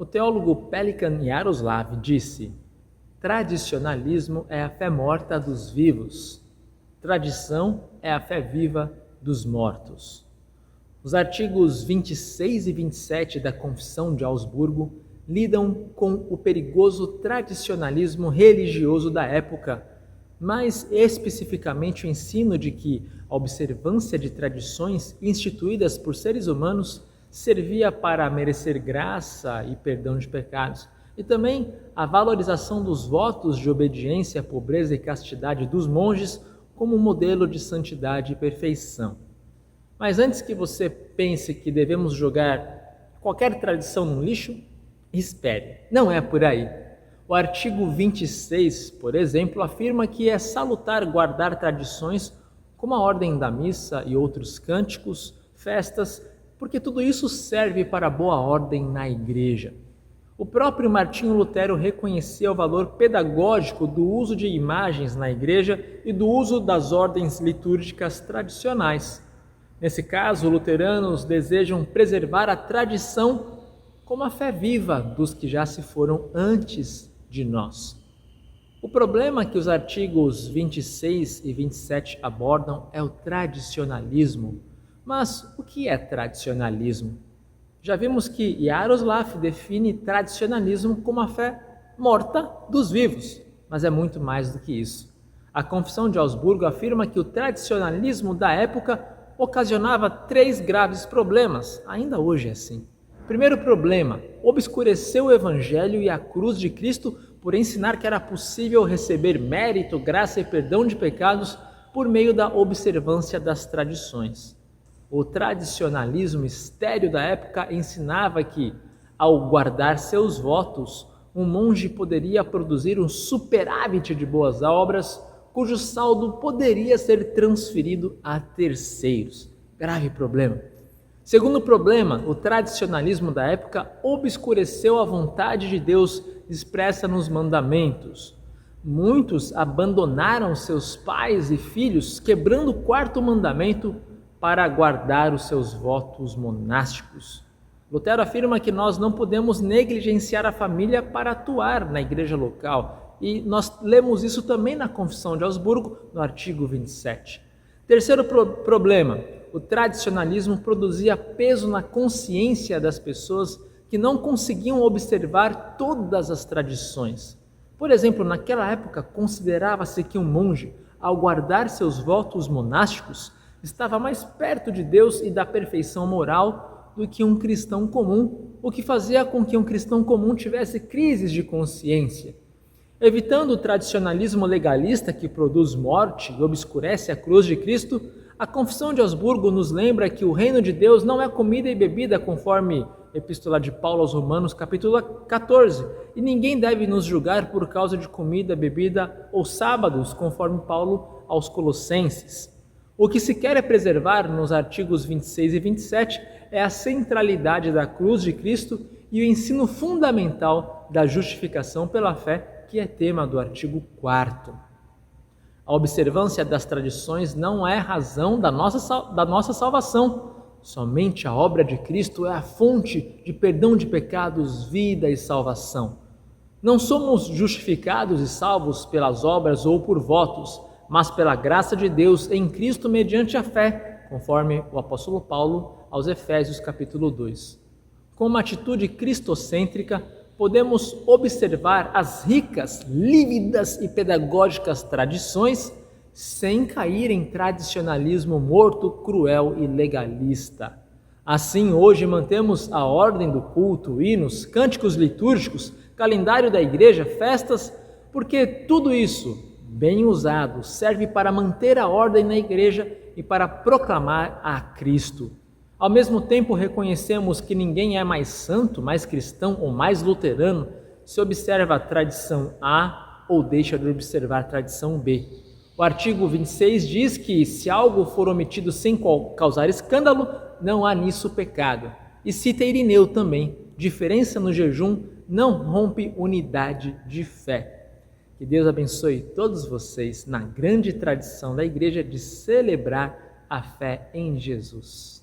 O teólogo Pelikan Jaroslav disse: tradicionalismo é a fé morta dos vivos, tradição é a fé viva dos mortos. Os artigos 26 e 27 da Confissão de Augsburgo lidam com o perigoso tradicionalismo religioso da época, mais especificamente o ensino de que a observância de tradições instituídas por seres humanos servia para merecer graça e perdão de pecados, e também a valorização dos votos de obediência, pobreza e castidade dos monges como modelo de santidade e perfeição. Mas antes que você pense que devemos jogar qualquer tradição no lixo, espere, não é por aí. O artigo 26, por exemplo, afirma que é salutar guardar tradições como a ordem da missa e outros cânticos, festas, porque tudo isso serve para a boa ordem na igreja. O próprio Martinho Lutero reconheceu o valor pedagógico do uso de imagens na igreja e do uso das ordens litúrgicas tradicionais. Nesse caso, luteranos desejam preservar a tradição como a fé viva dos que já se foram antes de nós. O problema que os artigos 26 e 27 abordam é o tradicionalismo. Mas o que é tradicionalismo? Já vimos que Jaroslav define tradicionalismo como a fé morta dos vivos, mas é muito mais do que isso. A Confissão de Augsburgo afirma que o tradicionalismo da época ocasionava 3 graves problemas, ainda hoje é assim. Primeiro problema, obscureceu o Evangelho e a cruz de Cristo por ensinar que era possível receber mérito, graça e perdão de pecados por meio da observância das tradições. O tradicionalismo estéril da época ensinava que, ao guardar seus votos, um monge poderia produzir um superávit de boas obras, cujo saldo poderia ser transferido a terceiros. Grave problema. Segundo problema, o tradicionalismo da época obscureceu a vontade de Deus expressa nos mandamentos. Muitos abandonaram seus pais e filhos, quebrando o 4º mandamento para guardar os seus votos monásticos. Lutero afirma que nós não podemos negligenciar a família para atuar na igreja local, e nós lemos isso também na Confissão de Augsburgo, no artigo 27. Terceiro problema, o tradicionalismo produzia peso na consciência das pessoas que não conseguiam observar todas as tradições. Por exemplo, naquela época considerava-se que um monge, ao guardar seus votos monásticos, estava mais perto de Deus e da perfeição moral do que um cristão comum, o que fazia com que um cristão comum tivesse crises de consciência. Evitando o tradicionalismo legalista que produz morte e obscurece a cruz de Cristo, a Confissão de Augsburgo nos lembra que o reino de Deus não é comida e bebida, conforme Epístola de Paulo aos Romanos, capítulo 14, e ninguém deve nos julgar por causa de comida, bebida ou sábados, conforme Paulo aos Colossenses. O que se quer preservar nos artigos 26 e 27 é a centralidade da cruz de Cristo e o ensino fundamental da justificação pela fé, que é tema do artigo 4º. A observância das tradições não é razão da nossa salvação. Somente a obra de Cristo é a fonte de perdão de pecados, vida e salvação. Não somos justificados e salvos pelas obras ou por votos, mas pela graça de Deus em Cristo mediante a fé, conforme o apóstolo Paulo aos Efésios capítulo 2. Com uma atitude cristocêntrica, podemos observar as ricas, lívidas e pedagógicas tradições sem cair em tradicionalismo morto, cruel e legalista. Assim, hoje mantemos a ordem do culto, hinos, cânticos litúrgicos, calendário da igreja, festas, porque tudo isso, bem usado, serve para manter a ordem na igreja e para proclamar a Cristo. Ao mesmo tempo, reconhecemos que ninguém é mais santo, mais cristão ou mais luterano se observa a tradição A ou deixa de observar a tradição B. O artigo 26 diz que se algo for omitido sem causar escândalo, não há nisso pecado. E cita Irineu também, diferença no jejum não rompe unidade de fé. Que Deus abençoe todos vocês na grande tradição da igreja de celebrar a fé em Jesus.